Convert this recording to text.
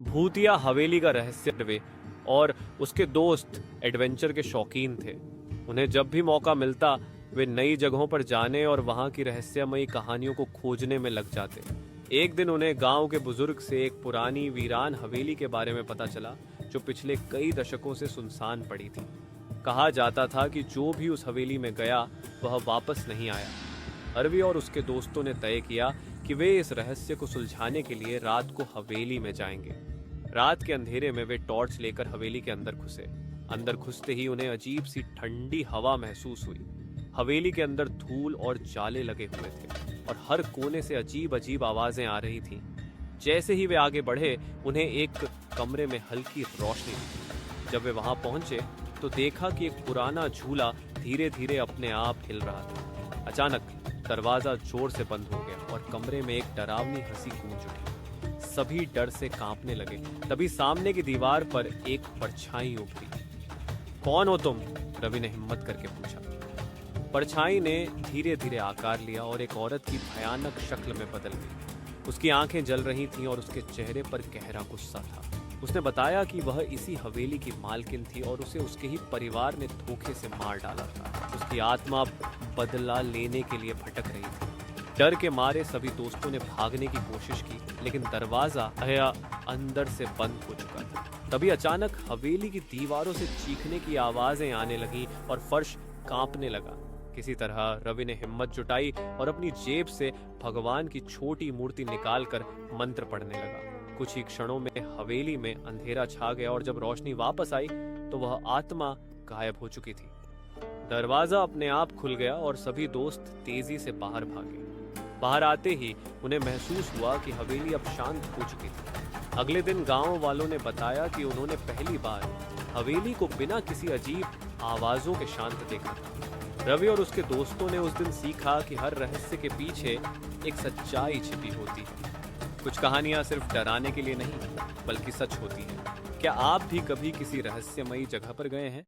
भूतिया हवेली का रहस्य वे और उसके दोस्त एडवेंचर के शौकीन थे। उन्हें जब भी मौका मिलता वे नई जगहों पर जाने और वहां की रहस्यमयी कहानियों को खोजने में लग जाते। एक दिन उन्हें गांव के बुजुर्ग से एक पुरानी वीरान हवेली के बारे में पता चला जो पिछले कई दशकों से सुनसान पड़ी थी। कहा जाता था कि जो भी उस हवेली में गया वह वापस नहीं आया। अरवी और उसके दोस्तों ने तय किया कि वे इस रहस्य को सुलझाने के लिए रात को हवेली में जाएंगे। रात के अंधेरे में वे टॉर्च लेकर हवेली के अंदर घुसे। अंदर घुसते ही उन्हें अजीब सी ठंडी हवा महसूस हुई। हवेली के अंदर धूल और जाले लगे हुए थे और हर कोने से अजीब अजीब आवाजें आ रही थीं। जैसे ही वे आगे बढ़े उन्हें एक कमरे में हल्की रोशनी दिखी। जब वे वहां पहुंचे तो देखा कि एक पुराना झूला धीरे धीरे अपने आप हिल रहा था। अचानक दरवाजा जोर से बंद हो गया और कमरे में एक डरावनी हंसी गूंज उठी। सभी डर से कांपने लगे। तभी सामने की दीवार पर एक परछाई उभरी। कौन हो तुम? रवि ने हिम्मत करके पूछा। परछाई ने धीरे धीरे आकार लिया और एक औरत की भयानक शक्ल में बदल गई। उसकी आंखें जल रही थीं और उसके चेहरे पर गहरा गुस्सा था। उसने बताया कि वह इसी हवेली की मालकिन थी और उसे उसके ही परिवार ने धोखे से मार डाला था। उसकी आत्मा बदला लेने के लिए भटक रही थी। डर के मारे सभी दोस्तों ने भागने की कोशिश की, लेकिन दरवाजा अंदर से बंद हो चुका था। तभी अचानक हवेली की दीवारों से चीखने की आवाजें आने लगीं और फर्श कांपने लगा। किसी तरह रवि ने हिम्मत जुटाई और अपनी जेब से भगवान की छोटी मूर्ति निकालकर मंत्र पढ़ने लगा। कुछ ही क्षणों में हवेली में अंधेरा छा गया और जब रोशनी वापस आई तो वह आत्मा गायब हो चुकी थी। दरवाजा अपने आप खुल गया और सभी दोस्त तेजी से बाहर भागे। बाहर आते ही उन्हें महसूस हुआ कि हवेली अब शांत हो चुकी थी। अगले दिन गांव वालों ने बताया कि उन्होंने पहली बार हवेली को बिना किसी अजीब आवाजों के शांत देखा था। रवि और उसके दोस्तों ने उस दिन सीखा कि हर रहस्य के पीछे एक सच्चाई छिपी होती है। कुछ कहानियां सिर्फ डराने के लिए नहीं बल्कि सच होती हैं। क्या आप भी कभी किसी रहस्यमयी जगह पर गए हैं?